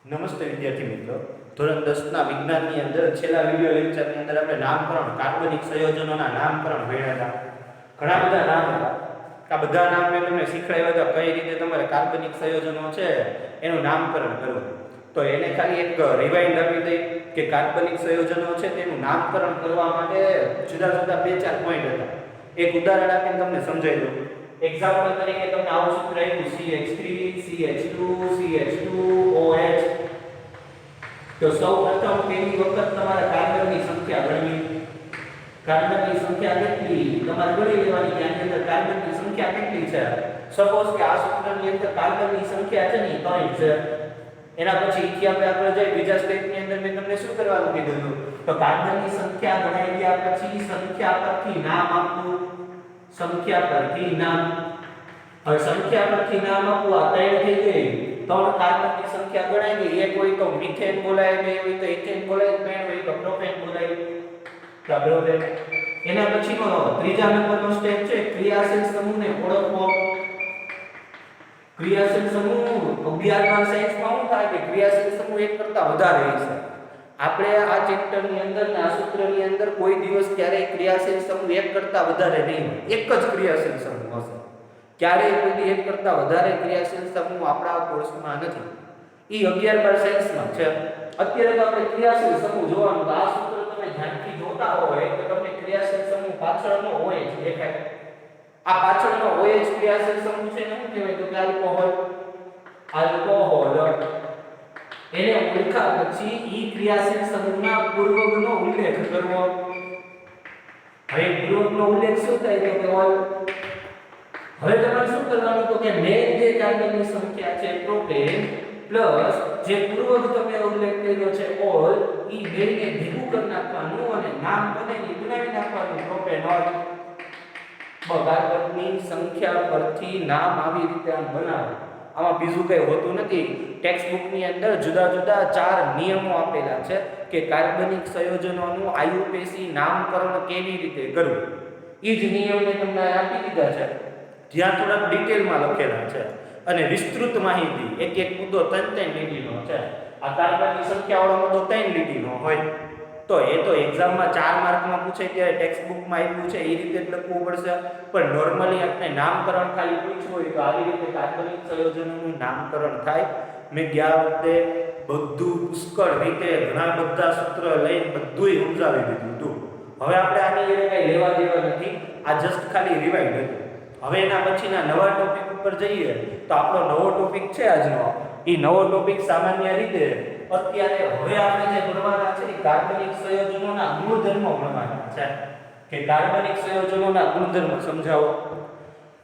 નમસ્તે વિદ્યાર્થી મિત્રો. ધોરણ 10ના વિજ્ઞાનની અંદર છેલ્લા વિડિયો લેક્ચરની અંદર આપણે નામકરણ કાર્બનિક સંયોજનોના નામકરણ ભણ્યા હતા. ઘણા બધા નામ હતા. આ બધા નામ મેં તમને શીખવાડ્યા હતા કઈ રીતે તમારે કાર્બનિક સંયોજનો છે એનું નામકરણ કરવું. તો એને ખાલી એક રિવાઇન્ડ આપી દઈ કે કાર્બનિક સંયોજનો છે તેનું નામકરણ કરવા માટે જુદા જુદા બે ચાર પોઈન્ટ હતા. એક ઉદાહરણ આપીને તમને સમજાવી દઉં. એક્ઝામ્પલ તરીકે તમને આવું સૂત્ર આપ્યું CH3 CH2 OH. તો સૌપ્રથમ પહેલી વખત તમારે કાર્બનની સંખ્યા ગણવી. કાર્બનની સંખ્યા કેટલી તમારે ગણી લેવાની કે આની અંદર કાર્બનની સંખ્યા કેટલી છે. સપોઝ કે આ સૂત્રની અંદર કાર્બનની સંખ્યા છે ને 3 છે. એના પછી થી આપણે આગળ જઈ બીજા સ્ટેપની અંદર મેં તમને શું કરવાનું કીધું હતું. તો કાર્બનની સંખ્યા ગણાઈ ગયા પછી સંખ્યા પરથી નામ આપવું. સંખ્યા પરથી નામ. હવે સંખ્યા પરથી નામ આપવું. આ 3 થઈ ગઈ. 3 કાર્બનની સંખ્યા ગણાઈ ગઈ. એક હોય તો મિથેન બોલાય, બે હોય તો ઇથેન બોલાય, ત્રણ હોય તો પ્રોપેન બોલાય. બરાબર. એના પછીનો ત્રીજા નંબરનો સ્ટેપ છે ક્રિયાશીલ સમૂહને ઓળખવો. ક્રિયાશીલ સમૂહ 11મા સાયન્સમાં શું થાય કે ક્રિયાશીલ સમૂહ એક કરતા વધારે છે. આપણે આ ચેપ્ટરની અંદર આ સૂત્રની અંદર કોઈ દિવસ ક્યારેય ક્રિયાશીલ સમૂહ એક કરતા વધારે નહીં. એક જ ક્રિયાશીલ સમૂહ હશે. ક્યારેય કોઈ એક કરતા વધારે ક્રિયાશીલ સમૂહ આપણા કોર્સમાં નથી. ઈ 11 સાયન્સમાં છે. અત્યારે તો આપણે ક્રિયાશીલ સમૂહ જોવાનું. આ સૂત્ર તમે ધ્યાનથી જોતા હોય તો તમને ક્રિયાશીલ સમૂહ પાછળનો હોય છે દેખાય. આ પાછળનો હોય જ ક્રિયાશીલ સમૂહ છે ને શું કહેવાય તો કે આલ્કોહોલ. આલ્કોહોલ. એને ઓળખ્યા પછી ઈ ક્રિયાશીલ સમૂહના પૂર્વગનો ઉલ્લેખ કરવો. હવે પૂર્વગનો ઉલ્લેખ શું થાય તો કે ઓલ. હવે તમારે શું કરવાનું તો કે મેઇન જે કાર્બનની સંખ્યા છે પ્રોપેન પ્લસ જે પૂર્વગ તમે ઉલ્લેખ કર્યો છે ઓલ, ઈ બેને ભેગું કરી નાખવાનું અને નામ બને ઈ બનાવી નાખવાનું પ્રોપેનોલ. કાર્બનની સંખ્યા પરથી નામ આવી રીતે આમ બનાવો. આમાં બીજું કંઈ હોતું નથી. ટેક્સ્ટ બુકની અંદર જુદા જુદા 4 નિયમો આપેલા છે કે કાર્બનિક સંયોજનોનું આયુપેસી નામકરણ કેવી રીતે કરવું. ઈ જ નિયમ મેં તમને આપી દીધા છે, જ્યાં થોડાક ડિટેલમાં લખેલા છે અને વિસ્તૃત માહિતી એક એક મુદ્દો 3 લીટીનો છે. આ કાર્બનની સંખ્યાવાળો મુદ્દો 3 લીટીનો હોય તો એ તો એક્ઝામમાં 4 માર્કમાં પૂછે ત્યારે ટેક્સ્ટ બુકમાં આપ્યું છે એ રીતે જ લખવું પડશે. પણ નોર્મલી આપણે નામકરણ ખાલી પૂછવું હોય તો આવી રીતે કાર્બનિક સંયોજનોનું નામકરણ થાય. મેં ગયા વખતે બધું પુષ્કળ રીતે ઘણા બધા સૂત્ર લઈને બધુંય સમજાવી દીધું હતું. હવે આપણે આની એને કંઈ લેવા દેવા નથી. આ જસ્ટ ખાલી રિવાઇન્ડ હતું. હવે એના પછીના નવા ટોપિક ઉપર જઈએ તો આપણો નવો ટોપિક છે આજનો. એ નવો ટોપિક સામાન્ય રીતે અત્યારે હવે આપણે જે ભણવાના છે એ કાર્બનિક સંયોજનોના ગુણધર્મો ભણવાના છે. કે કાર્બનિક સંયોજનોના ગુણધર્મો સમજાવો.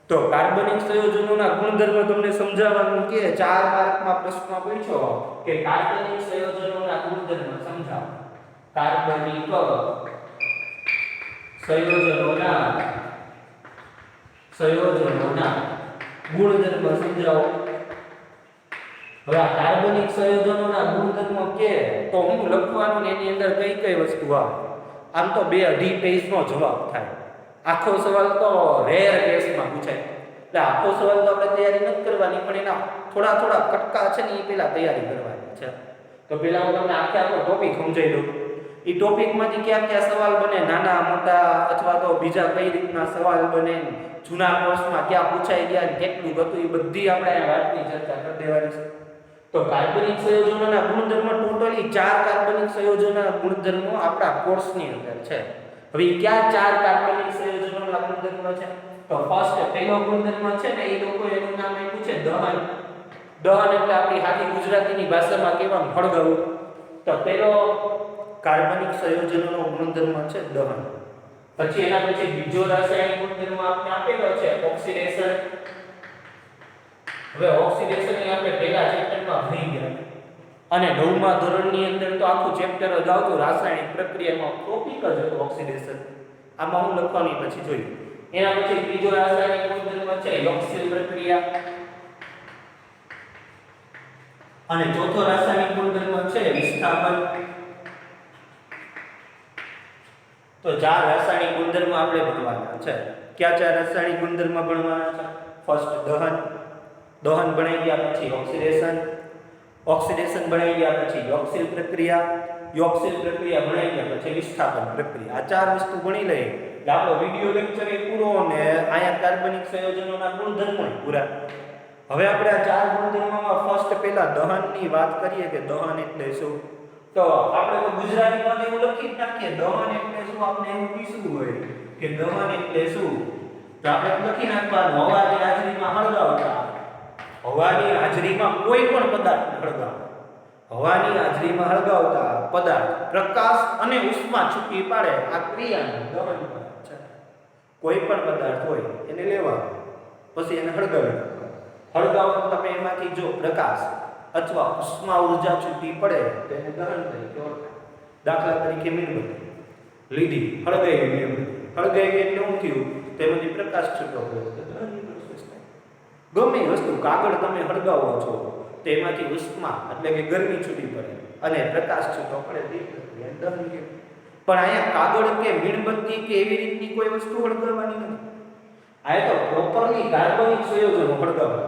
તો કાર્બનિક સંયોજનોના ગુણધર્મ તમને સમજાવવાનું કે 4 માર્કમાં પ્રશ્ન પૂછ્યો કે કાર્બનિક સંયોજનોના ગુણધર્મ સમજાવો. કાર્બનિક સંયોજનોના ગુણધર્મ સમજાવો. હવે આ કાર્બનિક સંયોજનોના ગુણધર્મો કે તો હું લખવાનું એની અંદર કઈ કઈ વસ્તુ આવે. આમ તો 2-2.5 પેજનો જવાબ થાય. આખો સવાલ તો રેર કેસમાં પૂછાય. એટલે આખો સવાલ તો આપણે તૈયારી નથી કરવાની, પણ એના થોડા થોડા કટકા છે ને એ પહેલા તૈયારી કરવાની છે. તો પહેલા હું તમને આખો ટોપિક સમજાવી દઉં. એ ટોપિકમાંથી કયા કયા સવાલ બને, નાના મોટા અથવા તો બીજા કઈ રીતના સવાલ બને, જૂના કોર્સમાં ક્યાં પૂછાઈ ગયા, કેટલું હતું, એ બધી આપણે આ વાતની ચર્ચા કરી દેવાની છે. તો કાર્બનિક સંયોજનોના ગુણધર્મો ટોટલી 4 કાર્બનિક સંયોજનોના ગુણધર્મો આપણા કોર્સની અંદર છે. હવે કયા 4 કાર્બનિક સંયોજનોના ગુણધર્મો છે? તો ફર્સ્ટ પહેલો ગુણધર્મ છે ને એ લોકો એનું નામ આપ્યું છે દહન. દહન એટલે આપણી સાદી ગુજરાતીની ભાષામાં કહેવાનું હળગાવવું. તો પહેલો કાર્બનિક સંયોજનોનો ગુણધર્મ છે દહન. પછી એના પછી બીજો રાસાયણિક ગુણધર્મ આપણે આપેલો છે ઓક્સિડેશન. હવે ઓક્સિડેશન એ આપણે પહેલા ચેપ્ટરમાં ભણી ગયા અને 9મા ધોરણની અંદર તો આખું ચેપ્ટર જ આવતું રાસાયણિક પ્રક્રિયામાં ટોપિક જ હતો ઓક્સિડેશન. આમાં હું લખવાની પછી જોયું. એના પછી ત્રીજો રાસાયણિક ગુણધર્મ છે યોક્સિલ પ્રક્રિયા અને ચોથો રાસાયણિક ગુણધર્મ છે વિસ્થાપન. તો 4 રાસાયણિક ગુણધર્મ આપણે ભણવાના છે. કયા 4 રાસાયણિક ગુણધર્મ ભણવાના છે? ફર્સ્ટ દહન. દહન ભણાઈ ગયા પછી ઓક્સિડેશન. ઓક્સિડેશન ભણાઈ ગયા, પછી યોક્સિલ પ્રક્રિયા, યોક્સિલ પ્રક્રિયા ભણાઈ ગયા પછી વિસ્થાપન પ્રક્રિયા. આ ચાર વસ્તુ ભણી લઈએ એટલે આપણો વિડિયો લેક્ચર એ પૂરો અને આયા કાર્બનિક સંયોજનોના ગુણધર્મો પૂરા. હવે આપણે આ ચાર ગુણધર્મોમાં ફર્સ્ટ પહેલા દહનની વાત કરીએ કે દહન એટલે શું. તો આપણે તો ગુજરાતીમાં એવું લખી જ નાખીએ દહન એટલે શું, આપણે એવું પૂછવું હોય કે દહન એટલે શું, તો આપણે લખી નાખવાનું હવાની હાજરીમાં હળગાવતા. હવાની હાજરીમાં કોઈ પણ પદાર્થ હળગાવતા, હવાની હાજરીમાં હળગાવતા પદાર્થ પ્રકાશ અને ઉષ્મા છૂટી પાડે, આ ક્રિયાનું દહન છે. કોઈ પણ પદાર્થ હોય એને લેવા પછી એને હળગાવી નાખવા. હળગાવો તમે એમાંથી જો પ્રકાશ અથવા ઉષ્મા ઉર્જા છૂટી પડે તો એને દહન તરીકે ઓળખાય. દાખલા તરીકે મીણબત્તી લીધી, હળગાઈ ગઈ મીણબત્તી, હળગાઈ ગઈ એટલે શું થયું, તેમાંથી પ્રકાશ છૂટો પડ્યો તો દહનની પ્રોસેસ થાય. ગમે વસ્તુ, કાગળ તમે હળગાવો છો તેમાંથી ઉષ્મા એટલે કે ગરમી છૂટી પડે અને પ્રકાશ છૂટો પડે તે પ્રક્રિયા દહન કહેવાય. પણ અહીંયા કાગળ કે મીણબત્તી કે એવી રીતની કોઈ વસ્તુ હળગાવવાની નથી. આ તો પ્રોપરલી કાર્બનિક સંયોજનો હળગાવવા.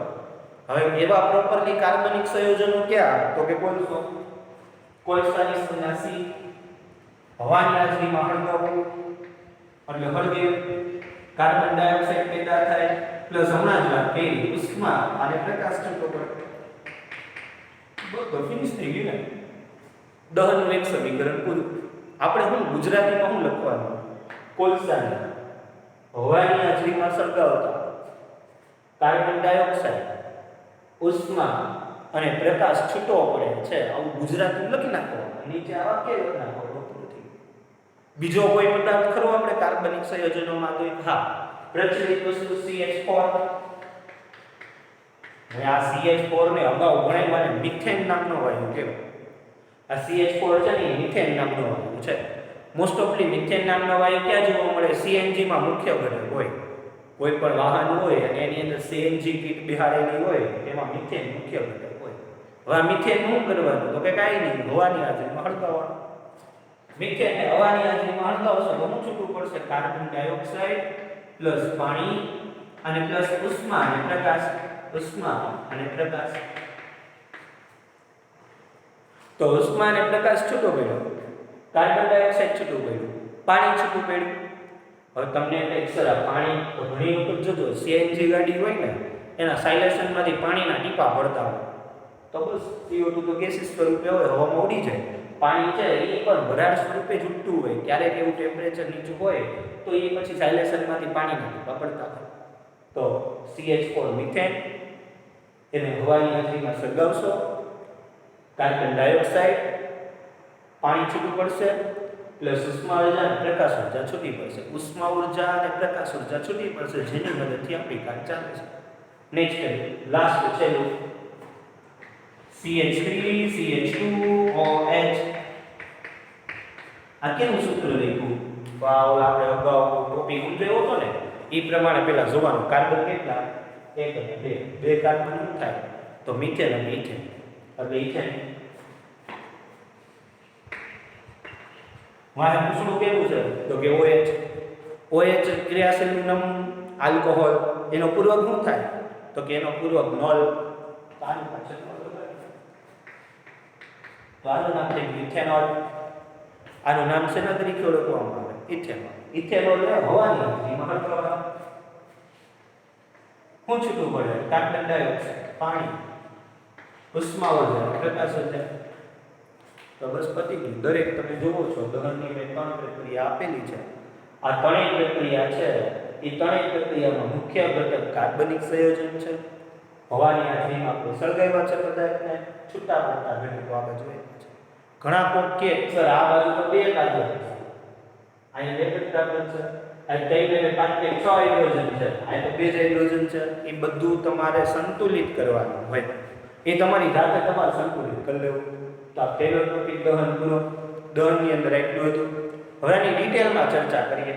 હવે એવા પ્રોપરલી કાર્બનિક સંયોજનો ક્યાં, તો કે કોલસો, કોલસાની સન્યાસી હવાની હાજરીમાં હળગાવવું એટલે હળગે, કાર્બન ડાયોક્સાઇડ પેદા થાય પ્લસ હમણાં જ વાત કરી ઉષ્મા અને પ્રકાશ છૂટો પડે. બસ ફિનિશ થઈ ગયું ને દહનનું એક સમીકરણ પૂરું. આપણે હું ગુજરાતીમાં શું લખવાનું, કોલસાને હવાની હાજરીમાં સળગાવતા કાર્બન ડાયોક્સાઇડ, ઉષ્મા અને પ્રકાશ છૂટો પડે છે, આવું ગુજરાતીમાં લખી નાખવાનું. નીચે આ વાક્ય લખી નાખવાનું. બીજો કોઈ પદાર્થ ખરો આપણે કાર્બનિક સંયોજનોમાં તો હા પ્રચલિત વસ્તુ CH4. હવે આ CH4 ને અગાઉ ભણાવ્યા ને મિથેન નામનો વાયુ કહેવાય. આ CH4 છે ને મિથેન નામનો વાયુ છે. મોસ્ટ ઓફલી મિથેન નામનો વાયુ ક્યાં જોવા મળે, CNG માં મુખ્ય ઘટક હોય. કોઈ પણ વાહન હોય અને એની અંદર CNG કીટ બિહાડેલી હોય એમાં મિથેન મુખ્ય ઘટક હોય. હવે આ મિથેન શું કરવાનું, તો કે કાંઈ નહીં, હવાની હાજરીમાં હળગાવવાનું. મિથેન ને હવાની હાજરીમાં હળગાવશો તો શું છૂટું પડશે, કાર્બન ડાયોક્સાઇડ પ્લસ પાણી અને પ્લસ ઉષ્મા અને પ્રકાશ, ઉષ્મા અને પ્રકાશ. તો ઉષ્મા અને પ્રકાશ છૂટો પડ્યો, કાર્બન ડાયોક્સાઇડ છૂટું પડ્યું, પાણી છૂટું પડ્યું. હવે તમને એક સરા પાણી તો ઘણી વખત જોજો CNG ગાડી હોય ને એના સાયલેશનમાંથી પાણીના ટીપા પડતા હોય તો બસ CO2 તો ગેસીસ સ્વરૂપે હોય, હવામાં ઉડી જાય. પાણી છે એ પણ વરાળ સ્વરૂપે જ ઉડતું હોય, ક્યારેક એવું ટેમ્પરેચર નીચું હોય તો એ પછી સાયલેશનમાંથી પાણીના ટીપા પડતા હોય. તો CH4 મિથેન એને હવાની હાજરીમાં સળગાવશો, કાર્બન ડાયોક્સાઇડ, પાણી છૂટું પડશે પ્લસ ઉષ્મા ઉર્જા અને પ્રકાશ ઉર્જા છૂટી પડશે. ઉષ્મા ઉર્જા અને પ્રકાશ ઉર્જા છૂટી પડશે જેની મદદથી આપણી કાર ચાલે છે. નેક્સ્ટ લાસ્ટ છેલ્લું CH3 CH2OH. આ કેનું સૂત્ર લખ્યું, આપણે અગાઉ ટોપિક ઉમેર્યો હતો ને એ પ્રમાણે પહેલા જોવાનું કાર્બન કેટલા, 1 અને 2, 2 કાર્બન શું થાય તો મિથેન અને ઇથેન એટલે ઇથેન. વાહે પૂછડું કેવું છે તો કે OH ક્રિયાશીલ નામ આલ્કોહોલ, એનો પૂર્વક શું થાય તો કે એનો પૂર્વક નોલ. તો આનું નામ છે ઇથેનોલ. આનું નામ શેના તરીકે ઓળખવામાં આવે, ઇથેનોલ. ઇથેનોલ ને હવાની હાજરીમાં હળગાવવાનું. શું છૂટું પડે, કાર્બન ડાયોક્સાઇડ, પાણી, ઉષ્મા ઉર્જા, પ્રકાશ ઉર્જા. તો બસ પતી ગયું. દરેક તમે જોવો છો દહનની મેં 3 પ્રક્રિયા આપેલી છે. આ ત્રણેય પ્રક્રિયા છે એ ત્રણેય પ્રક્રિયામાં મુખ્ય ઘટક કાર્બનિક સંયોજન છે. હવાની હાજરીમાં આપણે સળગાવ્યા છે પદાર્થને, છૂટા પડતા ઘટકો આ બાજુ છે. ઘણા કોક કે સર આ બાજુ તો 2 કાર્બન છે, અહીંયા 2 કાર્બન છે, આ 3 અને 5 6 હાઇડ્રોજન છે, આ તો 2 હાઇડ્રોજન છે. એ બધું તમારે સંતુલિત કરવાનું હોય, એ તમારી જાતે તમારે સંતુલિત કરી લેવું. તો આ પહેલો ટોપિક દહન પૂરો. દહનની અંદર એટલું હતું. હવે આની ડિટેલમાં ચર્ચા કરીએ.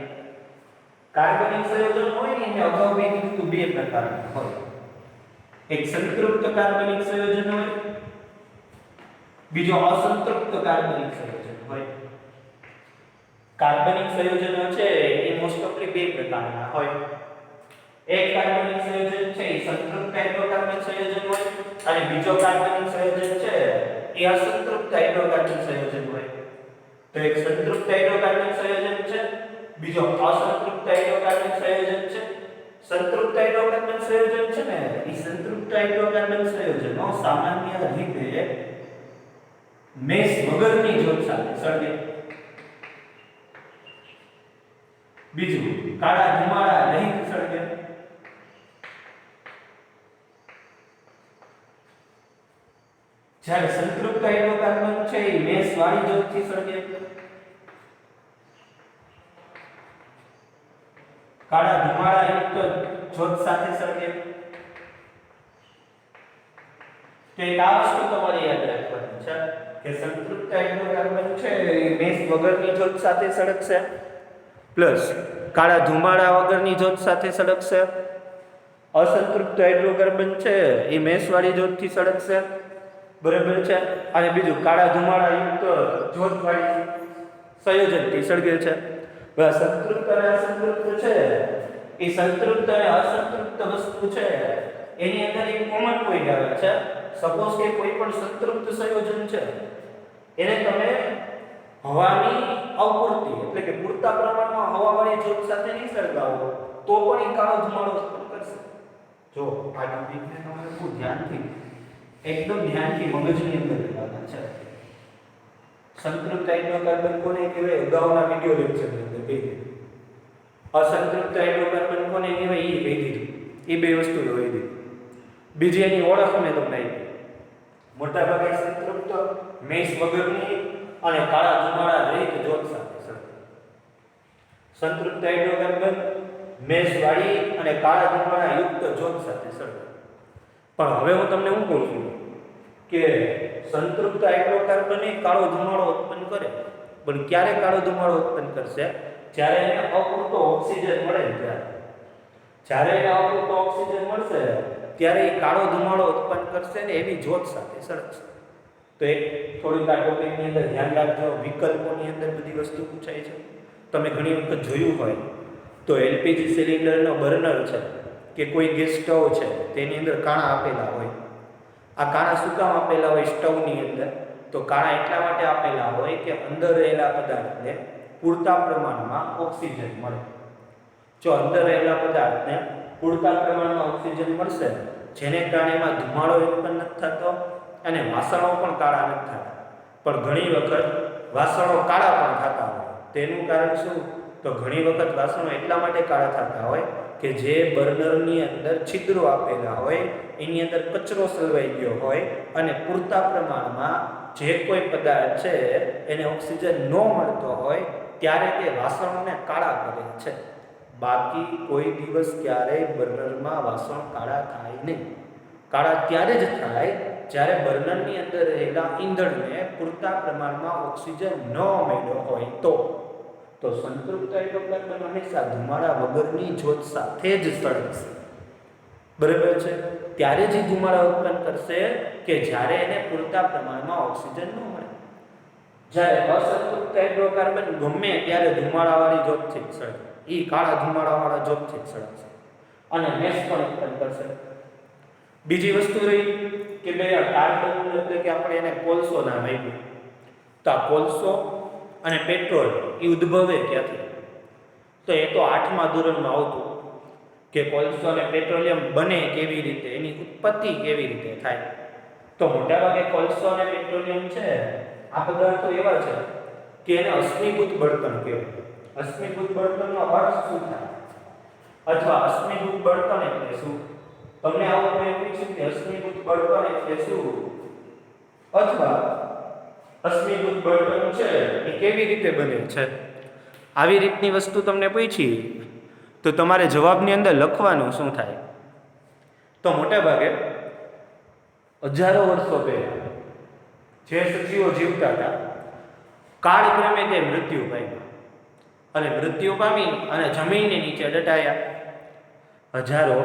કાર્બનિક સંયોજન હોય ને એને અગાઉ મેં કીધું 2 પ્રકારના હોય. એક સંતૃપ્ત કાર્બનિક સંયોજન હોય, બીજો અસંતૃપ્ત કાર્બનિક સંયોજન હોય. કાર્બનિક સંયોજનો છે એ મોસ્ટ ઓફલી 2 પ્રકારના હોય. એક કાર્બનિક સંયોજન છે એ સંતૃપ્ત હાઇડ્રોકાર્બન સંયોજન હોય અને બીજો કાર્બનિક સંયોજન છે એ અસંતૃપ્ત હાઇડ્રોકાર્બન સંયોજન હોય. તો એક સંતૃપ્ત હાઇડ્રોકાર્બન સંયોજન છે, બીજો અસંતૃપ્ત હાઇડ્રોકાર્બન સંયોજન છે. સંતૃપ્ત હાઇડ્રોકાર્બન સંયોજન છે ને, એ સંતૃપ્ત હાઇડ્રોકાર્બન સંયોજનો સામાન્ય રીતે મેસ વગરની જ્યોત સાથે સળગે. બીજું કાળા ધુમાડા રહિત સળગે. જ્યારે સંતૃપ્ત હાઇડ્રોકાર્બન છે એ મેસ વાળી જ્યોતથી સળગે. કાળા ધુમાડા યુક્ત જ્યોત સાથે સળગે. તો એક આ વસ્તુ તમારે યાદ રાખવાની છે કે સંતૃપ્ત હાઇડ્રોકાર્બન છે એ મેસ વગરની જ્યોત સાથે સળગશે, પ્લસ કાળા ધુમાડા વગરની જ્યોત સાથે સળગશે. અસંતૃપ્ત હાઇડ્રોકાર્બન છે એ મેસ વાળી જ્યોતથી સળગશે, બરાબર છે. અને બીજું કાળા ધુમાડા યુક્ત જ્યોત વાળી સંયોજનથી સળગે છે. સંતૃપ્ત અને અસંતૃપ્ત છે એ સંતૃપ્ત અને અસંતૃપ્ત વસ્તુ છે એની અંદર એક કોમન પોઈન્ટ આવે છે. સપોઝ કે કોઈ પણ સંતૃપ્ત સંયોજન છે એને તમે હવાની અપૂર્તિ એટલે કે પૂરતા પ્રમાણમાં હવાવાળી જ્યોત સાથે નહીં સળગાવો તો પણ એ કાળો ધુમાડો ઉત્પન્ન કરશે. જો આ ટોપિકને તમારે ખૂબ ધ્યાનથી એકદમ ધ્યાનથી મગજની અંદર લેવાના છે. સંતૃપ્ત હાઇડ્રોકાર્બન કોને કહેવાય અગાઉના વિડિયો લેક્ચરની અંદર કહી દીધું. અસંતૃપ્ત હાઇડ્રોકાર્બન કોને કહેવાય એ કહી દીધું. એ બે વસ્તુ જોઈ દીધી. બીજી એની ઓળખ મેં તમને આપી. મોટા ભાગે સંતૃપ્ત મેસ વગરની અને કાળા ધુમાડા રહિત જ્યોત સાથે સળગે. સંતૃપ્ત હાઇડ્રોકાર્બન મેસ વાળી અને કાળા ધુમાડા યુક્ત જ્યોત સાથે સળગે. પણ હવે હું તમને શું કહું છું કે સંતૃપ્ત હાઇડ્રોકાર્બન એ કાળો ધુમાડો ઉત્પન્ન કરે, પણ ક્યારે કાળો ધુમાડો ઉત્પન્ન કરશે? જ્યારે એને અપૂરતો ઓક્સિજન મળે ત્યારે. જ્યારે એને અપૂરતો ઓક્સિજન મળશે ત્યારે એ કાળો ધુમાડો ઉત્પન્ન કરશે ને એવી જ્યોત સાથે સળગશે. તો એક થોડીક આ ટોપિકની અંદર ધ્યાન રાખજો. વિકલ્પોની અંદર બધી વસ્તુ પૂછાય છે. તમે ઘણી વખત જોયું હોય તો એલપીજી સિલિન્ડરનો બર્નર છે કે કોઈ ગેસ સ્ટવ છે તેની અંદર કાણા આપેલા હોય. આ કાણા શું કામ આપેલા હોય સ્ટવની અંદર? તો કાણા એટલા માટે આપેલા હોય કે અંદર રહેલા પદાર્થને પૂરતા પ્રમાણમાં ઓક્સિજન મળે. જો અંદર રહેલા પદાર્થને પૂરતા પ્રમાણમાં ઓક્સિજન મળશે જેને કારણે એમાં ધુમાડો ઉત્પન્ન નથી થતો અને વાસણો પણ કાળા નથી થતા. પણ ઘણી વખત વાસણો કાળા પણ થતા હોય. તેનું કારણ શું? તો ઘણી વખત વાસણો એટલા માટે કાળા થતા હોય કે જે બર્નરની અંદર છિદ્રો આપેલા હોય એની અંદર કચરો સલવાઈ ગયો હોય અને પૂરતા પ્રમાણમાં જે કોઈ પદાર્થ છે એને ઓક્સિજન ન મળતો હોય ત્યારે તે વાસણોને કાળા કરે છે. બાકી કોઈ દિવસ ક્યારેય બર્નરમાં વાસણ કાળા થાય નહીં. કાળા ત્યારે જ થાય જ્યારે બર્નરની અંદર રહેલા ઈંધણને પૂરતા પ્રમાણમાં ઓક્સિજન ન મળ્યો હોય તો. તો સંતૃપ્ત હાઇડ્રોકાર્બન હંમેશા ધુમાડા વગરની જ્યોત સાથે જ સળગશે, બરાબર છે. ત્યારે જ ધુમાડા ઉત્પન્ન કરશે કે જ્યારે એને પૂરતા પ્રમાણમાં ઓક્સિજન ન મળે. જ્યારે અસંતૃપ્ત હાઇડ્રોકાર્બન ગમે ત્યારે ધુમાડાવાળી જ્યોતથી સળગે. એ કાળા ધુમાડાવાળા જ્યોતથી સળગશે અને મેસ પણ ઉત્પન્ન કરશે. બીજી વસ્તુ રહી કે ભાઈ આ કાર્બન એટલે કે આપણે એને કોલસો નામ આપ્યું. તો આ કોલસો અને પેટ્રોલ એ ઉદ્ભવે ક્યાંથી? તો એ તો 8મા ધોરણમાં આવતું કે કોલસો અને પેટ્રોલિયમ બને કેવી રીતે, એની ઉત્પત્તિ કેવી રીતે થાય. તો મોટાભાગે કોલસો અને પેટ્રોલિયમ છે આ પદાર્થો એવા છે કે એને અશ્મિભૂત બળતણ કહેવાય. અશ્મિભૂત બળતણનો અર્થ શું થાય અથવા અશ્મિભૂત બળતણ એટલે શું? તમને આવું મેં પૂછ્યું કે અશ્મિભૂત બળતણ એટલે શું અથવા અશ્મિભૂત બળતણ છે એ કેવી રીતે બને છે, આવી રીતની વસ્તુ તમને પૂછી તો તમારે જવાબની અંદર લખવાનું શું થાય? તો મોટે ભાગે હજારો વર્ષો પહેલા જે સજીવો જીવતા હતા કાળક્રમે તે મૃત્યુ પામ્યા અને મૃત્યુ પામી અને જમીનની નીચે દટાયા. હજારો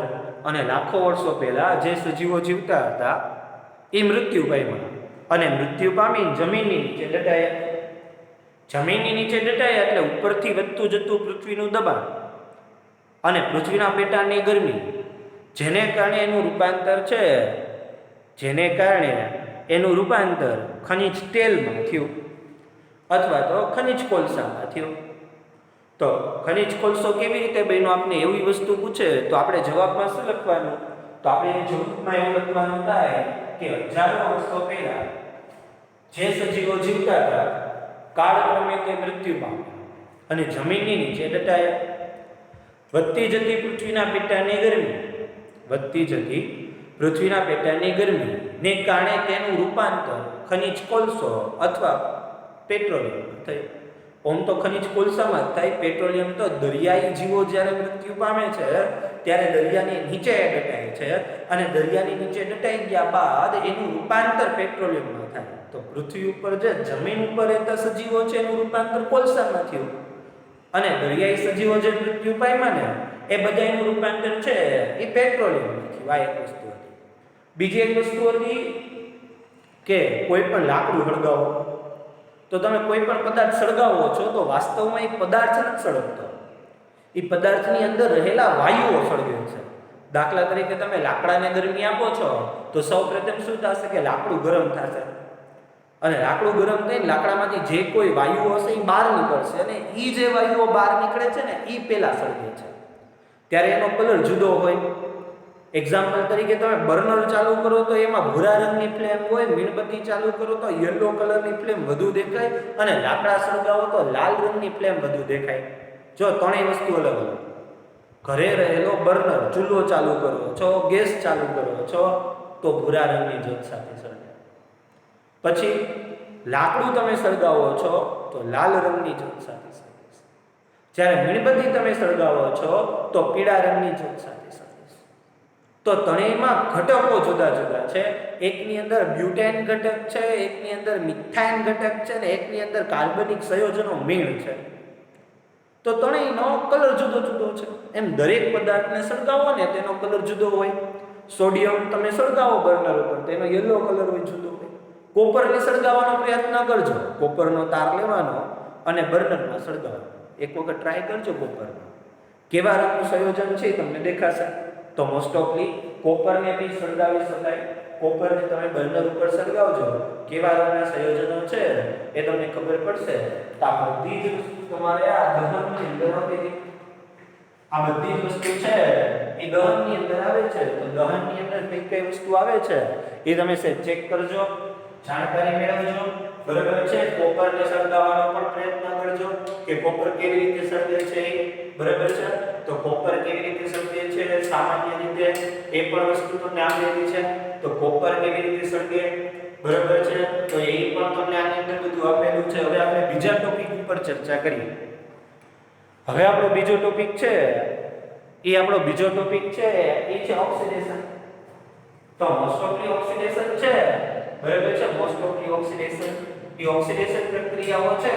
અને લાખો વર્ષો પહેલા જે સજીવો જીવતા હતા એ મૃત્યુ પામ્યા અને મૃત્યુ પામી જમીનની નીચે દટાયા. જમીનની નીચે દટાયા એટલે ઉપરથી વધતું જતું પૃથ્વીનું દબાણ અને પૃથ્વીના પેટાળની ગરમી, જેને કારણે એનું રૂપાંતર છે, જેને કારણે એનું રૂપાંતર ખનિજ તેલમાં થયું અથવા તો ખનિજ કોલસામાં થયું. તો ખનિજ કોલસો કેવી રીતે બન્યો, આપણે એવી વસ્તુ પૂછે તો આપણે જવાબમાં શું લખવાનું? તો આપણે જવાબમાં એવું લખવાનું થાય કે હજારો વર્ષો પહેલા જે સજીવો જીવતા હતા કાળક્રમે તે મૃત્યુ પામ્યા અને જમીનની નીચે દટાયા. વધતી જતી પૃથ્વીના પેટાની ગરમીને કારણે તેનું રૂપાંતર ખનિજ કોલસો અથવા પેટ્રોલિયમ થયું. ઓમ તો ખનિજ કોલસામાં જ થાય, પેટ્રોલિયમ તો દરિયાઈ જીવો જ્યારે મૃત્યુ પામે છે ત્યારે દરિયાની નીચે દટાય છે અને દરિયાની નીચે દટાઈ ગયા બાદ એનું રૂપાંતર પેટ્રોલિયમમાં થાય. તો પૃથ્વી ઉપર જે જમીન ઉપર રહેતા સજીવો છે એનું રૂપાંતર કોલસામાં થયું અને દરિયાઈ સજીવો જે મૃત્યુ પામ્યા ને એ બધાનું રૂપાંતર છે એ પેટ્રોલિયમમાં થયું. આ એક વસ્તુ હતી. બીજી એક વસ્તુ હતી કે કોઈ પણ લાકડું સળગાવો તો તમે કોઈ પણ પદાર્થ સળગાવો છો તો વાસ્તવમાં એ પદાર્થ નથી સળગતો, એ પદાર્થની અંદર રહેલા વાયુઓ સળગે છે. દાખલા તરીકે તમે લાકડાને ગરમી આપો છો તો સૌપ્રથમ શું થશે કે લાકડું ગરમ થશે અને લાકડું ગરમ થઈને લાકડામાંથી જે કોઈ વાયુઓ હશે એ બહાર નીકળશે અને એ જે વાયુઓ બહાર નીકળે છે ને એ પેલા સળગે છે, ત્યારે એનો કલર જુદો હોય. એક્ઝામ્પલ તરીકે તમે બર્નર ચાલુ કરો તો એમાં ભૂરા રંગની ફ્લેમ હોય, મીણબત્તી ચાલુ કરો તો યલો કલરની ફ્લેમ વધુ દેખાય અને લાકડા સળગાવો તો લાલ રંગની ફ્લેમ વધુ દેખાય. જો ત્રણેય વસ્તુ અલગ અલગ. ઘરે રહેલો બર્નર ચૂલો ચાલુ કરો છો, ગેસ ચાલુ કરો છો તો ભૂરા રંગની જ્યોત સાથે સળગે. પછી લાકડું તમે સળગાવો છો તો લાલ રંગની જ્યોત સાથે સળગે. જ્યારે મીણબત્તી તમે સળગાવો છો તો પીળા રંગની જ્યોત સાથે સળગે. તો ત્રણેયમાં ઘટકો જુદા જુદા છે. એકની અંદર બ્યુટેન ઘટક છે, એકની અંદર મિથાઇન ઘટક છે અને એકની અંદર કાર્બનિક સંયોજનો મીણ છે. તો ત્રણેયનો કલર જુદો જુદો છે. એમ દરેક પદાર્થને સળગાવો ને તેનો કલર જુદો હોય. સોડિયમ તમે સળગાવો બર્નર ઉપર તેનો યલો કલર હોય, જુદો હોય. કોપરને સળગાવવાનો પ્રયત્ન કરજો, કોપરનો તાર લેવાનો અને બર્નરમાં સળગાવવાનો. એક વખત ટ્રાય કરજો કોપરમાં કેવા રંગનું સંયોજન છે તમને દેખાશે. તો મોસ્ટ ઓફલી કોપરને બી સળગાવી શકાય. કોપરને તમે બર્નર ઉપર સળગાવજો, કેવા રંગના સંયોજનો છે એ તમને ખબર પડશે. તો આ બધી જ વસ્તુ તમારે આ દહનની અંદર આપેલી, આ બધી જ વસ્તુ છે એ દહનની અંદર આવે છે. તો દહનની અંદર કઈ કઈ વસ્તુ આવે છે એ તમે ચેક કરજો, જાણકારી મેળવજો. બરાબર છે. કોપરને સળગાવવાનો પણ પ્રયત્ન કરજો કે કોપર કેવી રીતે સળગે છે. બરાબર છે. તો કોપર કેવી રીતે સળગે છે સામાન્ય રીતે એ પણ વસ્તુ તમને આપેલી છે. તો કોપર કેવી રીતે સળગે, બરાબર છે, તો એ પણ તમને આની અંદર બધું આપેલું છે. હવે આપણે બીજા ટોપિક ઉપર ચર્ચા કરીએ. હવે આપણો બીજો ટોપિક છે એ છે ઓક્સિડેશન. તો મોસ્ટ ઓફલી ઓક્સિડેશન છે, બરાબર છે. મોસ્ટ ઓફલી ઓક્સિડેશન પ્રક્રિયાઓ છે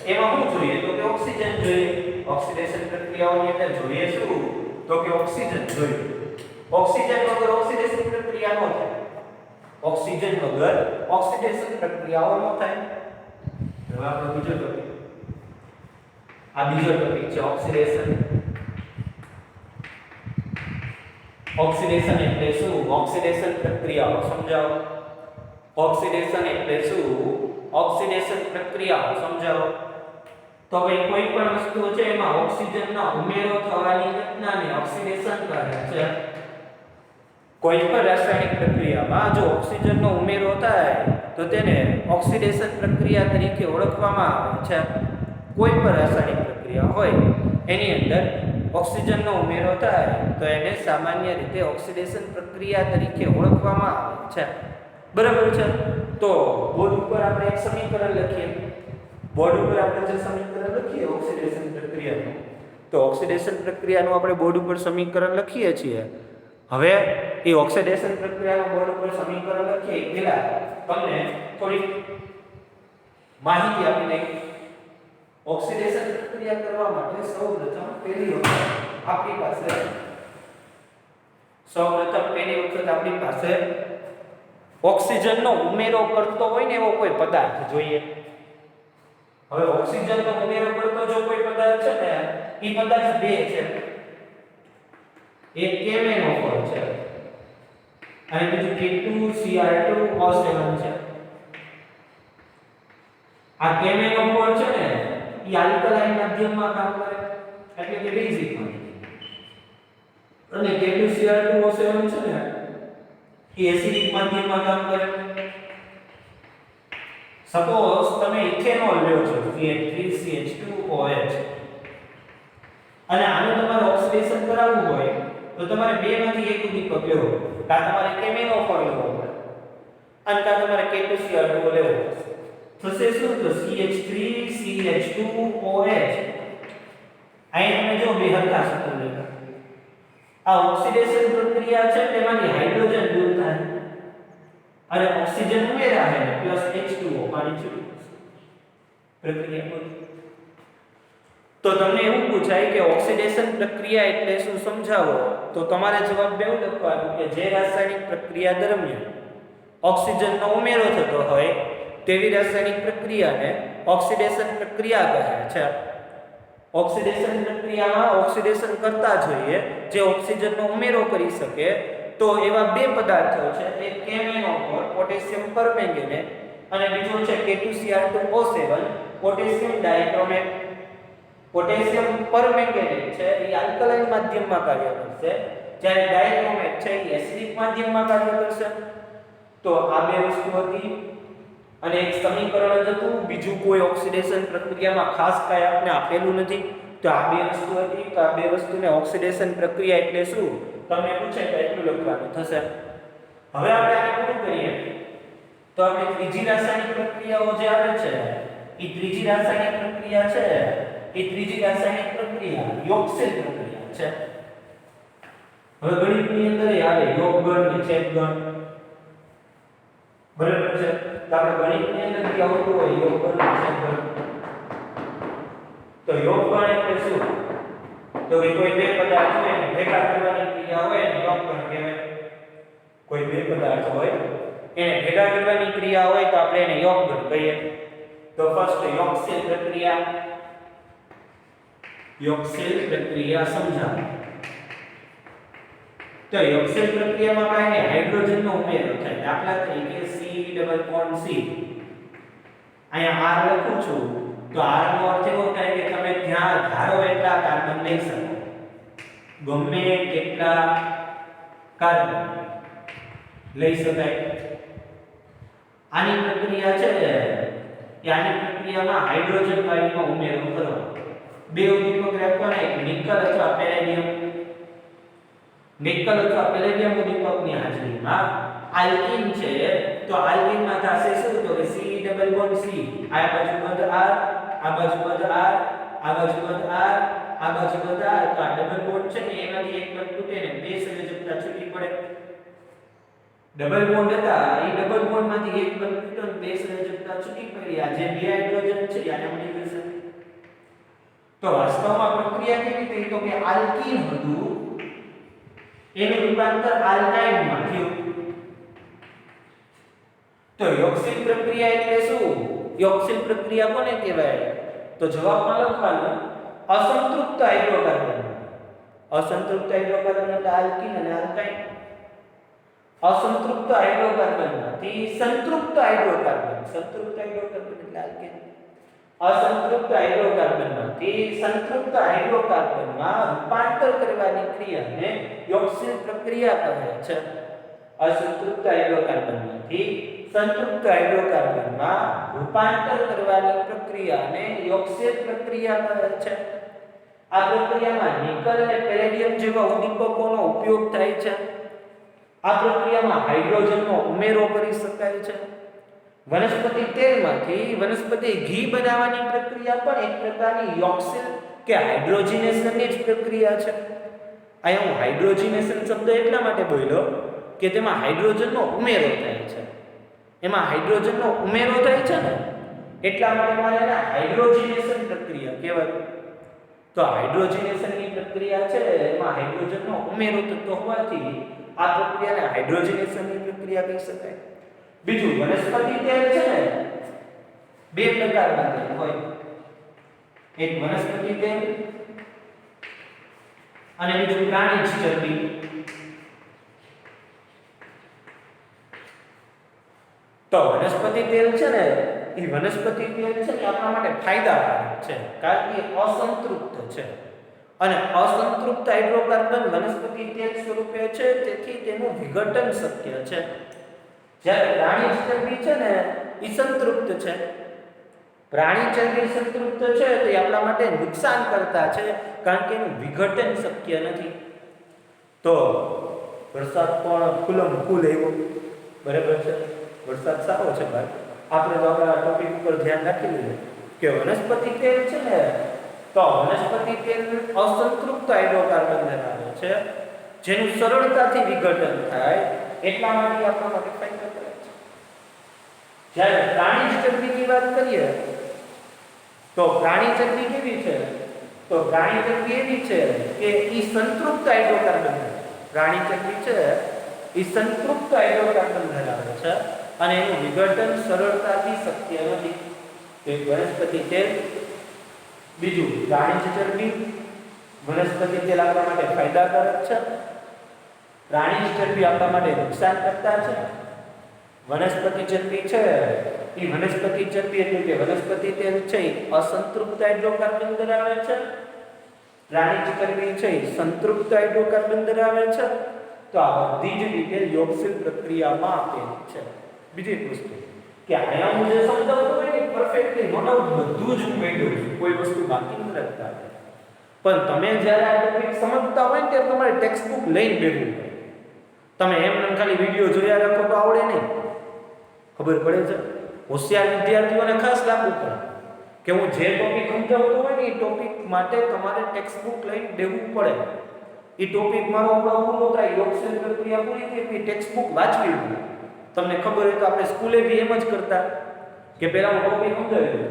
એમાં શું જોઈએ તો કે ઓક્સિજન જોઈએ. ઓક્સિડેશન પ્રક્રિયાઓની અંદર જોઈએ શું તો કે ઓક્સિજન જોઈએ. ઓક્સિજન વગર ઓક્સિડેશન પ્રક્રિયા ન થાય. ઓક્સિજન વગર ઓક્સિડેશન પ્રક્રિયાઓ ન થાય. હવે આપણો બીજો ટોપિક, આ બીજો ટોપિક છે ઓક્સિડેશન. ઓક્સિડેશન એટલે શું? ઓક્સિડેશન પ્રક્રિયાઓ સમજાવો. ઓક્સિડેશન એટલે શું? ઓક્સિડેશન પ્રક્રિયાઓ સમજાવો. તો ભાઈ કોઈ પણ વસ્તુ છે એમાં ઓક્સિજનનો ઉમેરો થવાની ઘટનાને ઓક્સિડેશન કહે છે. કોઈ પણ રાસાયણિક પ્રક્રિયામાં જો ઓક્સિજનનો ઉમેરો થાય તો તેને ઓક્સિડેશન પ્રક્રિયા તરીકે ઓળખવામાં આવે છે. કોઈ પણ રાસાયણિક પ્રક્રિયા હોય એની અંદર ઓક્સિજનનો ઉમેરો થાય તો એને સામાન્ય રીતે ઓક્સિડેશન પ્રક્રિયા તરીકે ઓળખવામાં આવે છે. બરાબર છે. તો બોર્ડ ઉપર આપણે એક સમીકરણ લખીએ. બોર્ડ ઉપર આપણે જે સમીકરણ લખીએ ઓક્સિડેશન પ્રક્રિયાનું, તો ઓક્સિડેશન પ્રક્રિયાનું આપણે બોર્ડ ઉપર સમીકરણ લખીએ છીએ. હવે એ ઓક્સિડેશન પ્રક્રિયાનું બોર્ડ ઉપર સમીકરણ લખીએ પહેલા તમને થોડી માહિતી આપી દઈએ. ઓક્સિડેશન પ્રક્રિયા કરવા માટે સૌપ્રથમ પહેલી વખત આપણી પાસે ઓક્સિજનનો ઉમેરો કરતો હોય ને એવો કોઈ પદાર્થ જોઈએ. હવે ઓક્સિજનનો ઉમેરો કરતો જો કોઈ પદાર્થ છે ને એ પદાર્થ બે છે. એક KMnO4 છે અને બીજું K2Cr2O7 છે. આ કેમેનોફોર છે ને એ આલ્કલાઇન માધ્યમમાં કામ કરે એટલે કે બેઝિકમાં. અને K2Cr2O7 છે ને એ એસિડિક માધ્યમમાં કામ કરે. સપોઝ તમે ઇથેનોલ લ્યો છો CH3CH2OH અને આને તમારે ઓક્સિડેશન કરાવવું હોય તો તમારે બેમાંથી એક ઉદ્દીપક લેવો, કાં તમારે કેમેનોફોર લેવો પડે અને કાં તમારે K2Cr2O લેવો પડે. થશે શું? તો CH3CH2OH. અહીં તમે જો બે હરખા સૂત્ર લેતા. આ ઓક્સિડેશન પ્રક્રિયા છે તેમાંથી હાઇડ્રોજન દૂર થાય અને ઓક્સિજન ઉમેરાય છે પ્લસ H2O પાણી છૂટું પ્રક્રિયા પૂરી. તો તમને એવું પૂછાય કે ઓક્સિડેશન પ્રક્રિયા એટલે શું સમજાવો, તો તમારે જવાબ બેવું લખવાનું કે જે રાસાયણિક પ્રક્રિયા દરમિયાન ઓક્સિજનનો ઉમેરો થતો હોય તેવી રાસાયણિક પ્રક્રિયાને ઓક્સિડેશન પ્રક્રિયા કહે છે. ઓક્સિડેશન પ્રક્રિયામાં ઓક્સિડેશન કરતા જોઈએ જે ઓક્સિજનનો ઉમેરો કરી શકે તો એવા બે પદાર્થો છે, એક કેમેનોફોર પોટેશિયમ પરમેંગેનેટ અને બીજો છે K2Cr2O7 potassium dichromate. Potassium permanganate છે એ આલ્કલાઇન માધ્યમમાં કાર્ય કરશે, જ્યારે ડાયક્રોમેટ છે એ એસિડિક માધ્યમમાં કાર્ય કરશે. તો આ બે વસ્તુ હતી અને એક સમીકરણ જ હતું, બીજું કોઈ ઓક્સિડેશન પ્રક્રિયામાં ખાસ કાંઈ આપણે આપેલું નથી. તો આ બે વસ્તુ હતી. તો આ બે વસ્તુને ઓક્સિડેશન પ્રક્રિયા એટલે શું તમને પૂછે તો એટલું લખવાનું થશે. હવે આપણે આને પૂરું કરીએ તો આપણે ત્રીજી રાસાયણિક પ્રક્રિયાઓ જે આવે છે એ ત્રીજી રાસાયણિક પ્રક્રિયા છે યોગશીલ પ્રક્રિયા છે. હવે ગણિતની અંદર આવે યોગગણ ને છેદગણ, બરાબર છે? તો આપણે ગણિતની અંદર જે આવતું હોય યોગગણ ને છેદગણ, તો યોગગણ એટલે શું? તો કે કોઈ બે પદાર્થ હોય ભેગા કરવાની ક્રિયા હોય એને યોગગણ કહેવાય. કોઈ બે પદાર્થ હોય એને ભેગા કરવાની ક્રિયા હોય તો આપણે એને યોગગણ કહીએ. તો ફર્સ્ટ યોગશીલ પ્રક્રિયા સમજાવો. તો યોગશીલ પ્રક્રિયામાં કાંઈ હાઇડ્રોજનનો ઉમેરો થાય. દાખલા તરીકે C ડબલ બોન્ડ C. અહીંયા R લખું છું તો R નો અર્થ એવો થાય કે તમે ત્યાં ધારો એટલા કાર્બન લઈ શકો, ગમે કેટલા કાર્બન લઈ શકાય. આની પ્રક્રિયા છે આની પ્રક્રિયામાં હાઇડ્રોજન વાયુનો ઉમેરો કરવાનો. બે ઉદ્દીપક રાખવાના, એક નિકલ અથવા પેલેડિયમ. નિકલ અથવા પેલેડિયમ ઉદ્દીપકની હાજરીમાં આલ્કીન છે તો આલ્કીનમાં થશે શું? તો કે C ડબલ બોન્ડ C. આ બાજુ બંધ R, આ બાજુ બંધ R, આ બાજુ બંધ R, આ બાજુ બંધ R. તો આ ડબલ બોન્ડ છે ને એમાંથી એક બંધ તૂટે ને બે સંયોજકતા છૂટી પડે. ડબલ બોન્ડ હતા એ ડબલ બોન્ડમાંથી એક બંધ તૂટ્યો ને બે સંયોજકતા છૂટી પડી. આ જે બે હાઇડ્રોજન છે આને મળી જશે. તો વાસ્તવમાં પ્રક્રિયા કેવી થઈ? તો કે આલ્કીન હતું એનું રૂપાંતર આલ્કાઇનમાં થયું. તો યોગશીલ પ્રક્રિયા એટલે શું? યોગશીલ પ્રક્રિયા કોને કહેવાય? તો જવાબમાં લખવાનું અસંતૃપ્ત હાઇડ્રોકાર્બન. અસંતૃપ્ત હાઇડ્રોકાર્બન એટલે આલ્કીન અને આલ્કાઇન. અસંતૃપ્ત હાઇડ્રોકાર્બનમાંથી સંતૃપ્ત હાઇડ્રોકાર્બન. સંતૃપ્ત હાઇડ્રોકાર્બન એટલે આલ્કીન. અસંતૃપ્ત હાઇડ્રોકાર્બનમાંથી સંતૃપ્ત હાઇડ્રોકાર્બનમાં રૂપાંતર કરવાની ક્રિયાને યોગશીલ પ્રક્રિયા કહે છે. અસંતૃપ્ત હાઇડ્રોકાર્બનમાંથી સંતૃપ્ત હાઇડ્રોકાર્બનમાં રૂપાંતર કરવાની પ્રક્રિયાને યોગશીલ પ્રક્રિયા કહે છે. આ પ્રક્રિયામાં નિકલ અને પેલેડિયમ જેવા ઉદ્દીપકોનો ઉપયોગ થાય છે. આ પ્રક્રિયામાં હાઇડ્રોજનનો ઉમેરો કરી શકાય છે. વનસ્પતિ તેલમાંથી વનસ્પતિ ઘી બનાવવાની પ્રક્રિયા પણ એક પ્રકારની યોગશીલ કે હાઇડ્રોજનેશનની જ પ્રક્રિયા છે. અહીંયા હું હાઇડ્રોજનેશન શબ્દ એટલા માટે બોલ્યો કે તેમાં હાઇડ્રોજનનો ઉમેરો થાય છે. એમાં હાઇડ્રોજનનો ઉમેરો થાય છે ને એટલા માટે મારે એને હાઇડ્રોજનેશન પ્રક્રિયા કહેવાય. તો હાઇડ્રોજનેશનની પ્રક્રિયા છે એમાં હાઇડ્રોજનનો ઉમેરો થતો હોવાથી આ પ્રક્રિયાને હાઇડ્રોજનેશનની પ્રક્રિયા કહી શકાય. બીજું વનસ્પતિ તેલ છે ને બે પ્રકારના તેલ હોય. એક વનસ્પતિ તેલ અને બીજું પ્રાણીજ ચરબી. તો વનસ્પતિ તેલ છે ને એ વનસ્પતિ તેલ છે ને આપણા માટે ફાયદાકારક છે, કારણ કે અસંતૃપ્ત છે અને અસંતૃપ્ત હાઇડ્રોકાર્બન વનસ્પતિ તેલ સ્વરૂપે છે, તેથી તેનું વિઘટન શક્ય છે. જ્યારે પ્રાણી ચરબી છે ને એ સંતૃપ્ત છે. પ્રાણી ચરબી સંતૃપ્ત છે તો એ આપણા માટે નુકસાન કરતા છે, કારણ કે એનું વિઘટન શક્ય નથી. તો વરસાદ પણ ફૂલમ ફૂલ આવ્યો, બરાબર છે, વરસાદ સારો છે ભાઈ. આપણે તો આપણા ટોપિક ઉપર ધ્યાન રાખી લઈએ કે વનસ્પતિ તેલ છે ને, તો વનસ્પતિ તેલ અસંતૃપ્ત હાઇડ્રોકાર્બન ધરાવે છે, જેનું સરળતાથી વિઘટન થાય, એટલા માટે આપણા માટે ફાયદાકારક છે. જ્યારે પ્રાણી ચરબીની વાત કરીએ તો પ્રાણી ચરબી કેવી છે? તો પ્રાણી ચરબી એવી છે કે એ સંતૃપ્ત હાઇડ્રોકાર્બન, પ્રાણી ચરબી છે એ સંતૃપ્ત હાઇડ્રોકાર્બન ધરાવે છે અને એનું વિઘટન સરળતાથી શક્ય નથી. એક વનસ્પતિ તેલ, બીજું પ્રાણી ચરબી. વનસ્પતિ તેલ આપણા માટે ફાયદાકારક છે, પ્રાણી ચરબી આપણા માટે નુકસાન કરતા છે. વનસ્પતિ ચરબી છે એ વનસ્પતિ ચરબી એટલે કે વનસ્પતિ તેલ છે એ અસંતૃપ્ત હાઇડ્રોકાર્બન ધરાવે છે, પ્રાણી ચરબી છે એ સંતૃપ્ત હાઇડ્રોકાર્બન ધરાવે છે. તો આ બધી જ ડિટેલ યોગશીલ પ્રક્રિયામાં આપેલી છે. બીજી એક વસ્તુ કે અહીંયા હું જે સમજાવતો હોય ને પરફેક્ટલી નોટ આઉટ બધું જ હું કહી દઉં છું, કોઈ વસ્તુ બાકી નથી રાખતા. પણ તમે જ્યારે આ ટોપિક સમજતા હોય ને ત્યારે તમારે ટેક્સ્ટ બુક લઈને બેસવું પડે. તમે એમ ખાલી વિડીયો જોયા રાખો તો આવડે નહીં. ખબર પડે છે? હોશિયાર વિદ્યાર્થીઓને ખાસ લાગવું પડે કે હું જે ટોપિક સમજાવતો હોય ને એ ટોપિક માટે તમારે ટેક્સ્ટ બુક લઈને બેસવું પડે. એ ટોપિક મારો પૂરો થાય, યોગશીલ પ્રક્રિયા પૂરી થઈ, એ ટેક્સ્ટ બુક વાંચવી પડે. તમને ખબર હોય તો આપણે સ્કૂલે બી એમ જ કરતા કે પહેલા હું ટોપિક સમજાવી દઉં,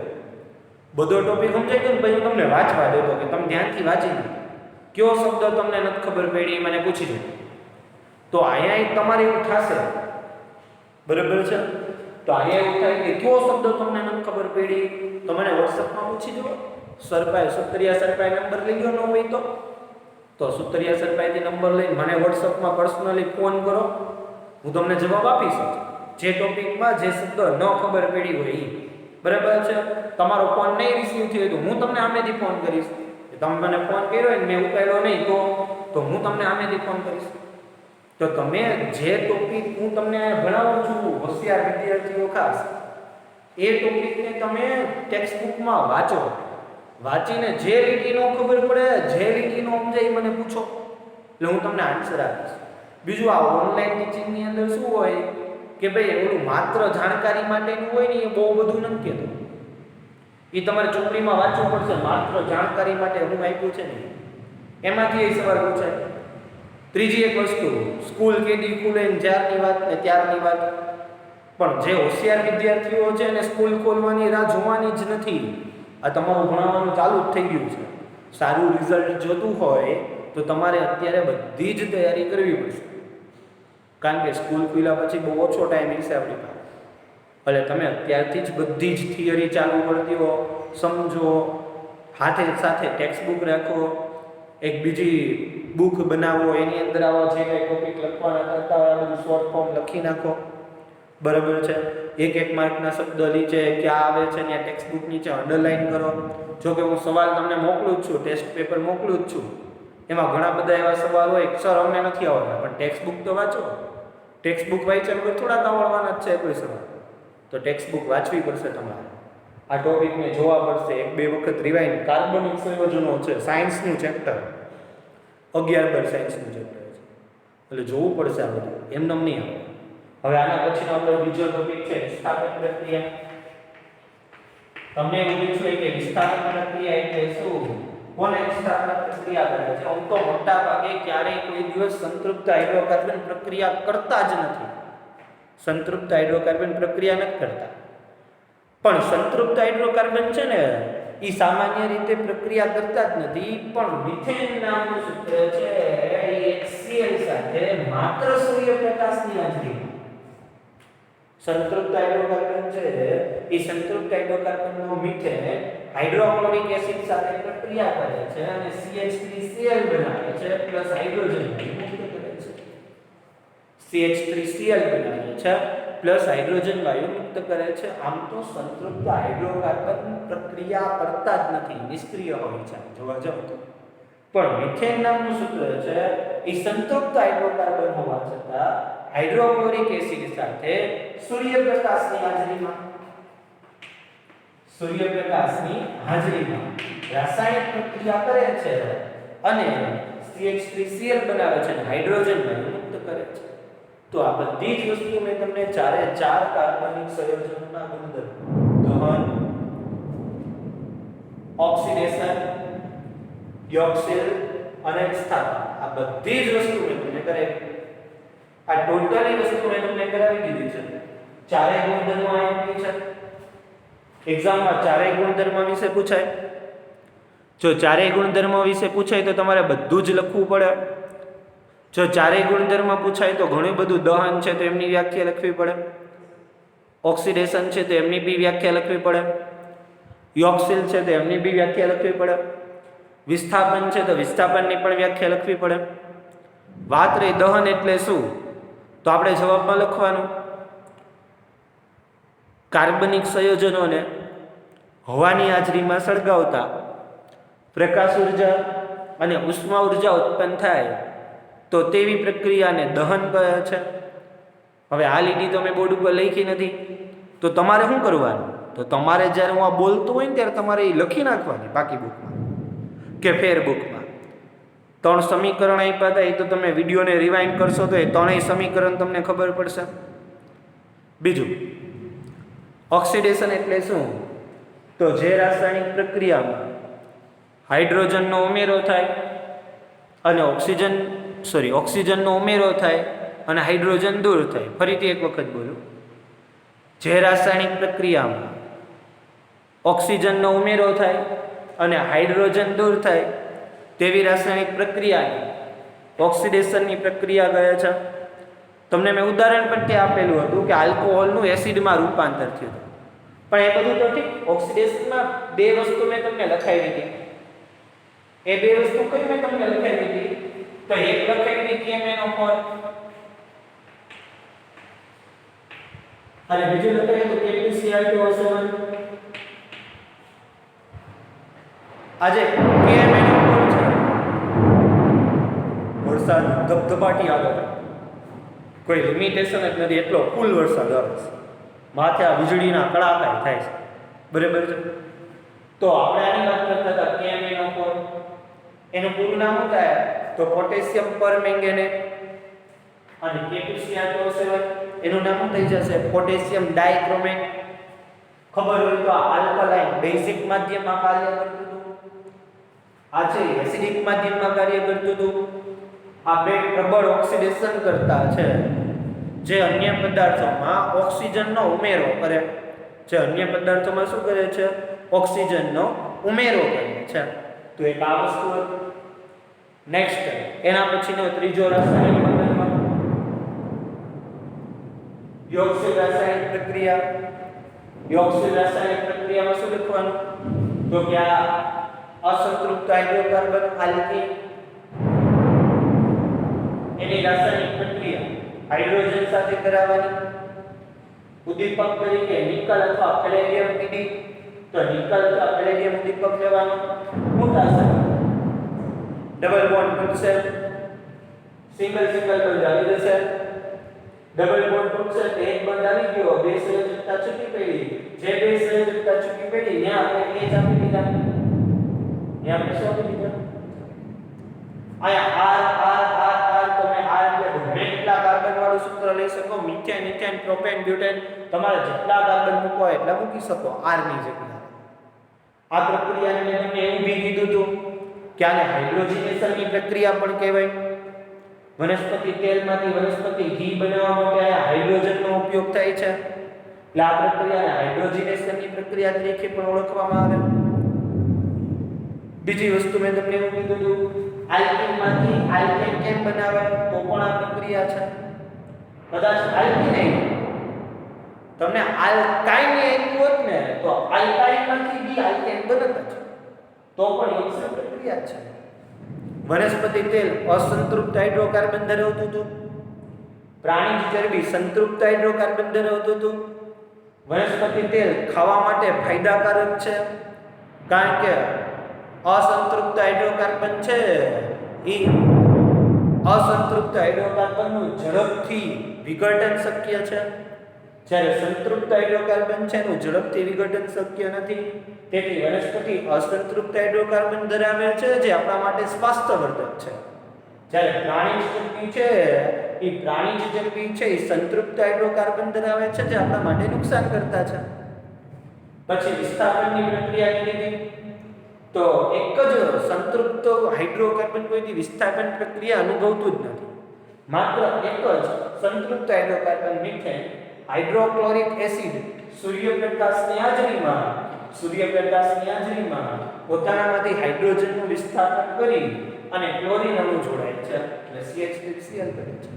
બધો ટોપિક સમજાવી દઉં ને પછી હું તમને વાંચવા દેતો કે તમે ધ્યાનથી વાંચી લો, કયો શબ્દ તમને નથી ખબર પડી મને પૂછી દો. તો અહીંયા તમારે એવું થશે, બરાબર છે? તો અહીંયા એવું થાય કે કયો શબ્દ તમને નથી ખબર પડી તો મને વોટ્સએપમાં પૂછી દો. સુતરિયા સરપાઈ નંબર લઈ ગયો ન હોય તો સુતરિયા સરપાઈથી નંબર લઈને મને વોટ્સએપમાં પર્સનલી ફોન કરો, હું તમને જવાબ આપીશ. જે ટોપિકમાં જે શબ્દ ન ખબર પડી હોય એ, બરાબર છે? તમારો ફોન નહીં રિસીવ થયો તો હું તમને આમેથી ફોન કરીશ. તમે મને ફોન કર્યો ને મેં ઉપાડ્યો નહીં તો હું તમને આમેથી ફોન કરીશ. તો તમે જે ટોપિક હું તમને ભણાવું છું, હોશિયાર વિદ્યાર્થીઓ ખાસ, એ ટોપિકને તમે ટેક્સ્ટ બુકમાં વાંચો. વાંચીને જે લીટી નો ખબર પડે, જે લીટી નો સમજાય મને પૂછો, એટલે હું તમને આન્સર આપીશ. બીજું આ ઓનલાઈન ટીચિંગની અંદર શું હોય કે ભાઈ ઓલું માત્ર જાણકારી માટેનું હોય ને એ બહુ બધું નથી કહેતું. એ તમારે ચોપડીમાં વાંચવું પડશે. માત્ર જાણકારી માટે હું આપ્યું છે ને એમાંથી એ સવાલ પૂછાય. ત્રીજી એક વસ્તુ, સ્કૂલ કેદી ખુલે જ્યારની વાત ને ત્યારની વાત. પણ જે હોશિયાર વિદ્યાર્થીઓ છે એને સ્કૂલ ખોલવાની રાહ જોવાની જ નથી. આ તમારું ભણાવવાનું ચાલુ જ થઈ ગયું છે. સારું રિઝલ્ટ જોતું હોય તો તમારે અત્યારે બધી જ તૈયારી કરવી પડશે, કારણ કે સ્કૂલ ખુલ્યા પછી બહુ ઓછો ટાઈમ હશે આપણી પાસે. એટલે તમે અત્યારથી જ બધી જ થિયરી ચાલુ કરી દો, સમજો, હાથે સાથે ટેક્સ્ટ બુક રાખો, એક બીજી બુક બનાવો, એની અંદર આવો જે કંઈ ટોપિક લખવાના કરતા હોય આ બધું શોર્ટ ફોર્મ લખી નાખો, બરાબર છે? એક એક માર્કના શબ્દ નીચે ક્યાં આવે છે ને ટેક્સ્ટ બુક નીચે અંડરલાઈન કરો. જો કે હું સવાલ તમને મોકલું જ છું, ટેસ્ટ પેપર મોકલું જ છું, એમાં ઘણા બધા એવા સવાલ હોય સર અમને નથી આવડતા, પણ ટેક્સ્ટ બુક તો વાંચો. ટેક્સ્ટ બુક વાંચ્યા વગર થોડા આવડવાના જ છે કોઈ સવાલ. તો ટેક્સ્ટ બુક વાંચવી પડશે તમારે. આ ટોપિકને જોવા પડશે, એક બે વખત રિવાઇન્ડ. કાર્બનિક સંયોજનો છે, સાયન્સનું ચેપ્ટર, 11 સાયન્સનું ચેપ્ટર છે, એટલે જોવું પડશે આ બધું, એમને નહીં આવે. હવે આના પછીનો આપણો બીજો ટોપિક છે વિસ્થાપન પ્રક્રિયા. તમને એવું પૂછ્યું કે વિસ્થાપન પ્રક્રિયા એટલે શું? કોને વિસ્થાપન પ્રક્રિયા કહે છે? આમ તો મોટા ભાગે ક્યારેય કોઈ દિવસ સંતૃપ્ત હાઇડ્રોકાર્બન પ્રક્રિયા કરતા જ નથી. સંતૃપ્ત હાઇડ્રોકાર્બન પ્રક્રિયા નથી કરતા. પણ સંતૃપ્ત હાઇડ્રોકાર્બન છે ને એ સામાન્ય રીતે પ્રક્રિયા કરતા જ નથી. પણ મિથેન નામનું સૂત્ર છે એ HCl સાથે માત્ર સૂર્યપ્રકાશની હાજરીમાં સંતૃપ્ત હાઇડ્રોકાર્બન છે એ સંતૃપ્ત હાઇડ્રોકાર્બનનો મિથેન હાઇડ્રોક્લોરિક એસિડ સાથે પ્રક્રિયા કરે છે અને CH3Cl બનાવે છે પ્લસ હાઇડ્રોજન મુક્ત કરે છે. CH3Cl બનાવે છે પ્લસ હાઇડ્રોજન વાયુ મુક્ત કરે છે. આમ તો સંતૃપ્ત હાઇડ્રોકાર્બન પ્રક્રિયા કરતા જ નથી, નિષ્ક્રિય હોય છે જોવા જાવ તો. પણ મિથેન નામનું સૂત્ર છે એ સંતૃપ્ત હાઇડ્રોકાર્બન હોવા છતાં હાઇડ્રોક્લોરિક એસિડ સાથે સૂર્યપ્રકાશની હાજરીમાં રાસાયણિક પ્રક્રિયા કરે છે અને CH3Cl બનાવે છે અને હાઇડ્રોજન વાયુ મુક્ત કરે છે. તો આ બધી જ વસ્તુ મેં તમને ચારે ચાર કાર્બનિક સંયોજનોના ગુણધર્મો દહન, ઓક્સિડેશન, યોક્સિલ અને વિસ્થાપન આ બધી જ વસ્તુ મેં તમને કરાવી. આ ટોટલી વસ્તુ મેં તમને કરાવી દીધી છે. ચારેય ગુણધર્મો આપી છે. એક્ઝામમાં ચારેય ગુણધર્મ વિશે પૂછાય. જો ચારેય ગુણધર્મ વિશે પૂછાય તો તમારે બધું જ લખવું પડે. જો ચારેય ગુણધર્મ પૂછાય તો ઘણું બધું દહન છે તો એમની વ્યાખ્યા લખવી પડે, ઓક્સિડેશન છે તો એમની બી વ્યાખ્યા લખવી પડે, યોક્સિલ છે તો એમની બી વ્યાખ્યા લખવી પડે, વિસ્થાપન છે તો વિસ્થાપનની પણ વ્યાખ્યા લખવી પડે. વાત રહી દહન એટલે શું, તો આપણે જવાબમાં લખવાનું કાર્બનિક સંયોજનોને હવાની હાજરીમાં સળગાવતા પ્રકાશ ઉર્જા અને ઉષ્મા ઉર્જા ઉત્પન્ન થાય તો તેવી પ્રક્રિયાને દહન કહે છે. હવે આ લીટી તો મેં બોર્ડ ઉપર લખી નથી, તો તમારે શું કરવાનું, તો તમારે જ્યારે હું આ બોલતો હોય ને ત્યારે તમારે એ લખી નાખવાની બાકી બુકમાં કે ફેર બુકમાં. 3 સમીકરણ આપ્યા હતા એ તો તમે વિડીયોને રિવાઇન્ડ કરશો તો એ 3 સમીકરણ તમને ખબર પડશે. બીજું ઓક્સિડેશન એટલે શું, તો જે રાસાયણિક પ્રક્રિયામાં હાઇડ્રોજનનો ઉમેરો થાય અને ઓક્સિજનનો ઉમેરો થાય અને હાઇડ્રોજન દૂર થાય. ફરીથી એક વખત બોલું, જે રાસાયણિક પ્રક્રિયામાં ઓક્સિજનનો ઉમેરો થાય અને હાઇડ્રોજન દૂર થાય તેવી રાસાયણિક પ્રક્રિયાને ઓક્સિડેશનની પ્રક્રિયા કહે છે. તમને મેં ઉદાહરણ પણ ત્યાં આપેલું હતું કે આલ્કોહોલનું એસિડમાં રૂપાંતર થયું. પણ એ બધું તો ઠીક, ઓક્સિડેશનમાં 2 વસ્તુ મેં તમને લખાવી હતી. એ 2 વસ્તુ કઈ મેં તમને લખાવી હતી, તો એક લખાવી હતી KMnO4 અને બીજું લખાવી હતું KPCl2O7. આજે KMnO4 છે, વરસાદ ધબધબાટી આવે, કોઈ લિમિટેશન જ નથી, એટલો ફૂલ વરસાદ આવે છે, માથે આ વીજળીના કડાકા થાય છે, બરાબર છે. તો આપણે આની વાત કરતા હતા KMnO4, એનું પૂરું નામ શું થાય, તો પોટેશિયમ પરમેંગેનેટ. અને KPCl2O7 એનું નામ શું થઈ જશે, પોટેશિયમ ડાઇક્રોમેટ. ખબર હોય તો આ આલ્કલાઇન બેઝિક માધ્યમમાં કાર્ય કરતું હતું, આ છે એસિડિક માધ્યમમાં કાર્ય કરતું હતું. આ બે પ્રબળ ઓક્સિડેશન કરતા છે જે અન્ય પદાર્થોમાં ઓક્સિજનનો ઉમેરો કરે છે. અન્ય પદાર્થોમાં શું કરે છે, ઓક્સિજનનો ઉમેરો કરે છે. તો એક આ વસ્તુ હતી. નેક્સ્ટ એના પછીનો ત્રીજો રાસાયણિક ગુણધર્મ યોક્સિલ રાસાયણિક પ્રક્રિયા. યોક્સિલ રાસાયણિક પ્રક્રિયામાં શું લખવાનું, તો કે આ અસંતૃપ્ત હાઇડ્રોકાર્બન આલ્કીન એની રાસાયણિક પ્રક્રિયા હાઇડ્રોજન સાથે કરાવવાની. ઉદ્દીપક તરીકે નિકલ અથવા પેલેડિયમ પીડી, તો નિકલ અથવા પેલેડિયમ ઉદ્દીપક લેવાનો. મોટા છે, ડબલ બોન્ડ તૂટશે, સિંગલ તો જાવી જશે. ડબલ બોન્ડ તૂટશે તો એક બંધ આવી ગયો, 2 સંયોજકતા છૂટી પડી. જે 2 સંયોજકતા છૂટી પડી ત્યાં આપણે H આપી દીધા, ત્યાં આપણે શું આપી દીધા, આયા R તમે R એટલે ગમે એટલા કાર્બન વાળું સૂત્ર લઈ શકો, મિથેન, ઇથેન, પ્રોપેન, બ્યુટેન, તમારે જેટલા કાર્બન મૂકવા હોય એટલા મૂકી શકો R ની જગ્યાએ. આ પ્રક્રિયાને મેં તમને એવું બી કીધું હતું કે આને હાઇડ્રોજનેશનની પ્રક્રિયા પણ કહેવાય. વનસ્પતિ તેલમાંથી વનસ્પતિ ઘી બનાવવા માટે આ હાઇડ્રોજનનો ઉપયોગ થાય છે, એટલે આ પ્રક્રિયાને હાઇડ્રોજનેશનની પ્રક્રિયા તરીકે પણ ઓળખવામાં આવે. બીજી વસ્તુ મેં તમને એવું કીધું હતું, આલ્કીનમાંથી આલ્કેન કેમ બનાવે, તો પણ આ પ્રક્રિયા છે. કદાચ આલ્કીન તમને આલ્કાઇન આપ્યું હોત ને તો આલ્કાઇનમાંથી બી આલ્કેન બનત જ, તો પણ એક જ પ્રક્રિયા છે. વનસ્પતિ તેલ અસંતૃપ્ત હાઇડ્રોકાર્બન ધરાવતું હતું, પ્રાણીજ ચરબી સંતૃપ્ત હાઇડ્રોકાર્બન ધરાવતું હતું. વનસ્પતિ તેલ ખાવા માટે ફાયદાકારક છે, કારણ કે અસંતૃપ્ત હાઇડ્રોકાર્બન છે એ અસંતૃપ્ત હાઇડ્રોકાર્બનનું ઝડપથી વિઘટન શક્ય છે, જ્યારે સંતૃપ્ત હાઇડ્રોકાર્બન છે એનું ઝડપથી વિઘટન શક્ય નથી. તેથી વનસ્પતિ અસંતૃપ્ત હાઇડ્રોકાર્બન ધરાવે છે, જે આપણા માટે સ્વાસ્થ્યવર્ધક છે. જ્યારે પ્રાણીજ ચરબી છે એ સંતૃપ્ત હાઇડ્રોકાર્બન ધરાવે છે, જે આપણા માટે નુકસાન કરતા છે. પછી વિસ્થાપનની પ્રક્રિયા કીધી, તો એક જ સંતૃપ્ત હાઇડ્રોકાર્બન કોઈથી વિસ્થાપન પ્રક્રિયા અનુભવતું જ નથી. માત્ર એક જ સંતૃપ્ત હાઇડ્રોકાર્બન મિથેન હાઇડ્રોક્લોરિક એસિડ સૂર્યપ્રકાશની હાજરીમાં પોતાનામાંથી હાઇડ્રોજનનું વિસ્થાપન કરી અને ક્લોરીન અણુ જોડાય છે, એટલે CH3Cl કરે છે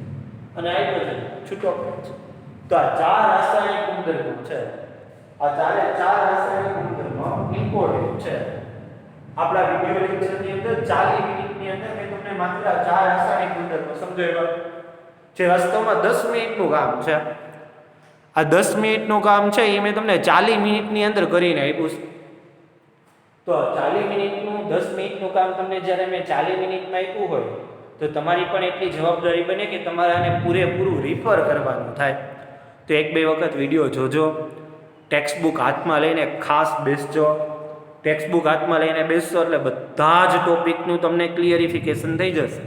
અને હાઇડ્રોજન છૂટો પડે છે. તો આ ચાર રાસાયણિક ગુણધર્મો છે. આ ચાર રાસાયણિક ગુણધર્મો ઇમ્પોર્ટન્ટ છે. આપણા વિડિયો લેક્ચરની અંદર 40 મિનિટની અંદર મેં તમને માત્ર આ ચાર રાસાયણિક ગુણધર્મો સમજાવ્યા, જે વાસ્તવમાં 10 મિનિટનું કામ છે. આ 10 મિનિટનું કામ છે એ મેં તમને 40 મિનિટની અંદર કરીને આપ્યું છે. તો 40 મિનિટનું 10 મિનિટનું કામ તમને જ્યારે મેં 40 મિનિટમાં આપ્યું હોય તો તમારી પણ એટલી જવાબદારી બને કે તમારે આને પૂરેપૂરું રિફર કરવાનું થાય. તો એક બે વખત વિડીયો જોજો, ટેક્સ્ટ બુક હાથમાં લઈને ખાસ બેસજો. ટેક્સ્ટ બુક હાથમાં લઈને બેસશો એટલે બધા જ ટોપિકનું તમને ક્લિયરિફિકેશન થઈ જશે.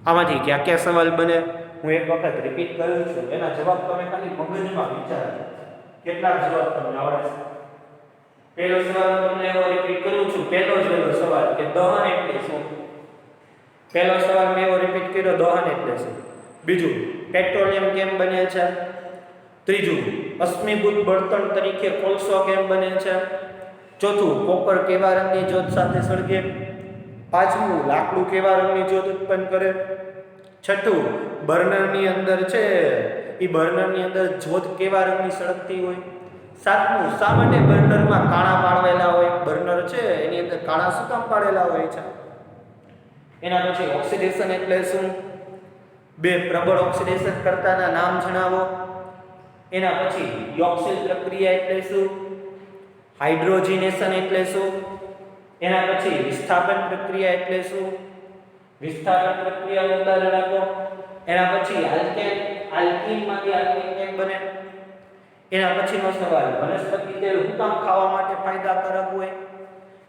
આમાંથી ક્યાં ક્યાં સવાલ બને હું એક વખત રિપીટ કરું છું, એના જવાબ તમે ખાલી મગજમાં વિચારો કેટલા જવાબ તમને આવડે છે. પહેલો સવાલ તમને એવો રિપીટ કરું છું, પહેલો સવાલ કે દહન એટલે શું? પહેલો સવાલ મેં એવો રિપીટ કર્યો, દહન એટલે શું? બીજું, પેટ્રોલિયમ કેમ બને છે? ત્રીજું, અશ્મિભૂત બળતણ તરીકે કોલસો કેમ બને છે? ચોથું, કોપર કેવા રંગની જ્યોત સાથે સળગે? પાંચમું, લાકડું કેવા રંગની જ્યોત ઉત્પન્ન કરે? છઠ્ઠું, બર્નરની અંદર છે એ બર્નરની અંદર જ્યોત કેવા રંગની સળગતી હોય? સાતમું, શા માટે બર્નરમાં કાણા પાડેલા હોય? બર્નર છે એની અંદર કાણા શું કામ પાડેલા હોય છે? એના પછી ઓક્સિડેશન એટલે શું? બે પ્રબળ ઓક્સિડેશન કરતાના નામ જણાવો. એના પછી યોક્સિલ પ્રક્રિયા એટલે શું? હાઇડ્રોજિનેશન એટલે શું? એના પછી વિસ્થાપન પ્રક્રિયા એટલે શું? વિસ્થાપન પ્રક્રિયાનું ઉદાહરણ આપો. એના પછી આલ્કીનમાંથી આલ્કીન કેમ બને? એના પછીનો સવાલ, વનસ્પતિ તેલ શું કામ ખાવા માટે ફાયદાકારક હોય?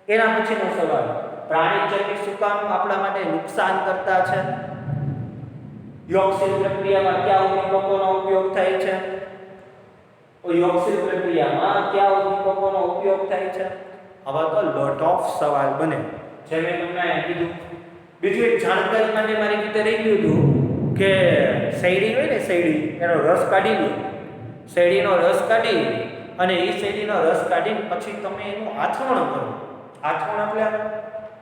એના પછીનો સવાલ, પ્રાણી ચરબી શું કામ આપણા માટે નુકસાન કરતા છે? યોક્સિલ પ્રક્રિયામાં કયા ઉદ્દીપકોનો ઉપયોગ થાય છે? યોક્સિલ પ્રક્રિયામાં કયા ઉદ્દીપકોનો ઉપયોગ થાય છે? આવા તો લોટ ઓફ સવાલ બને, જે મેં તમને કીધું. બીજું એક જાણકારી માટે મારી રીતે રહી ગયું હતું કે શેરડી હોય ને, શેરડી એનો રસ કાઢી લો. શેરડીનો રસ કાઢી અને એ શેરડીનો રસ કાઢીને પછી તમે એનું આથવણ કરો. આથવણ એટલે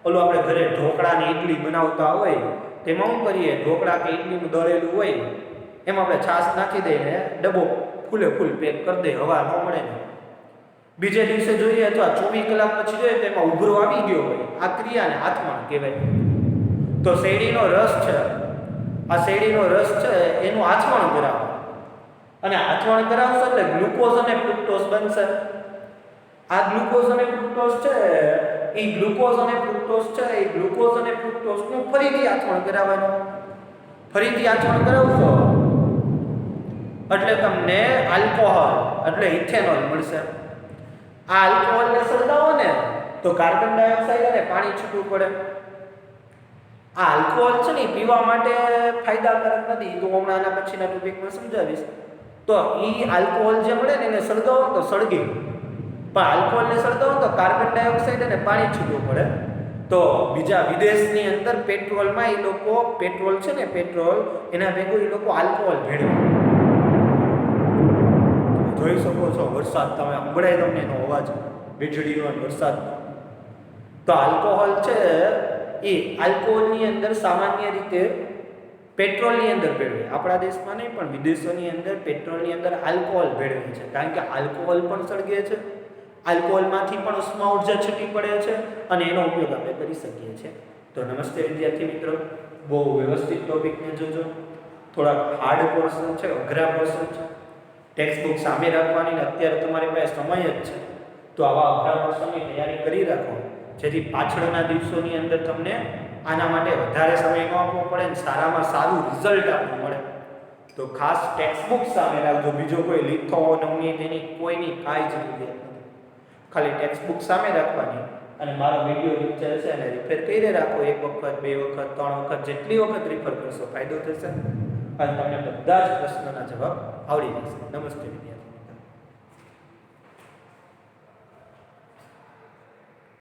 ઓલું આપણે ઘરે ઢોકળા ને ઇડલી બનાવતા હોય તેમાં શું કરીએ, ઢોકળા કે ઇડલીનું દળેલું હોય એમાં આપણે છાશ નાખી દઈને ડબ્બો ફૂલે ફૂલ પેક કરી દઈએ, હવા ન મળે ને. બીજે દિવસે જોઈએ અથવા 24 કલાક પછી જોઈએ તો એમાં ઉભરો આવી ગયો હોય. આ ક્રિયાને આથવણ કહેવાય. તો શેરડીનો રસ છે, આ શેરડીનો રસ છે એનું આથવણ કરાવો અને આથવણ કરાવશો એટલે ગ્લુકોઝ અને ફ્રુક્ટોઝ બનશે. આ ગ્લુકોઝ અને ફ્રુક્ટોઝ છે એ ગ્લુકોઝ અને ફ્રુક્ટોઝનું ફરીથી આથવણ કરાવવાનું. ફરીથી આથવણ કરાવશો એટલે તમને આલ્કોહોલ એટલે ઇથેનોલ મળશે. આ આલ્કોહોલને સળગાવો ને તો કાર્બન ડાયોક્સાઇડ અને પાણી છૂટું પડે. આ આલ્કોહોલ છે ને પીવા માટે ફાયદાકારક નથી, તો હમણાં આના પછીના ટોપિકમાં સમજાવીશ. તો એ આલ્કોહોલ જે મળે ને એને સળગાવો તો સળગે, પણ આલ્કોહોલને સળગાવો તો કાર્બન ડાયોક્સાઇડ અને પાણી છૂટવું પડે. તો બીજા વિદેશની અંદર પેટ્રોલમાં એ લોકો પેટ્રોલ છે ને, પેટ્રોલ એના ભેગું એ લોકો આલ્કોહોલ ભેળવે. જોઈ શકો છો વરસાદ, તમે સંભળાય તમને એનો અવાજ, વીજળીનો વરસાદ. તો આલ્કોહોલ છે એ આલ્કોહોલની અંદર સામાન્ય રીતે પેટ્રોલની અંદર ભેળવે. આપણા દેશમાં નહીં પણ વિદેશોની અંદર પેટ્રોલની અંદર આલ્કોહોલ ભેળવે છે, કારણ કે આલ્કોહોલ પણ સળગે છે, આલ્કોહોલમાંથી પણ ઉષ્મા ઉર્જા છૂટી પડે છે અને એનો ઉપયોગ આપણે કરી શકીએ છીએ. તો નમસ્તે વિદ્યાર્થી મિત્રો, બહુ વ્યવસ્થિત ટોપિકને જોજો. થોડાક હાર્ડ પોર્શન છે, અઘરા પોર્શન છે, ટેક્સ્ટ બુક સામે રાખવાની ને અત્યારે તમારી પાસે સમય જ છે, તો આવા અઘરા પોર્શનની તૈયારી કરી રાખો, જેથી પાછળના દિવસોની અંદર તમને આના માટે વધારે સમય ન આપવો પડે ને સારામાં સારું રિઝલ્ટ આપવું મળે. તો ખાસ ટેક્સ્ટ બુક સામે રાખજો. બીજો કોઈ લીથો નવની તેની કોઈની કાંઈ જરૂરિયાત નથી. ખાલી ટેક્સ્ટ બુક સામે રાખવાની અને મારો વિડીયો લેક્ચર છે અને રિફર કરી રાખો. 1 વખત 2 વખત 3 વખત જેટલી વખત રિફર કરશો ફાયદો થશે અને તમને બધા જ પ્રશ્નોના જવાબ આવડી જશે. નમસ્તે વિદ્યાર્થી.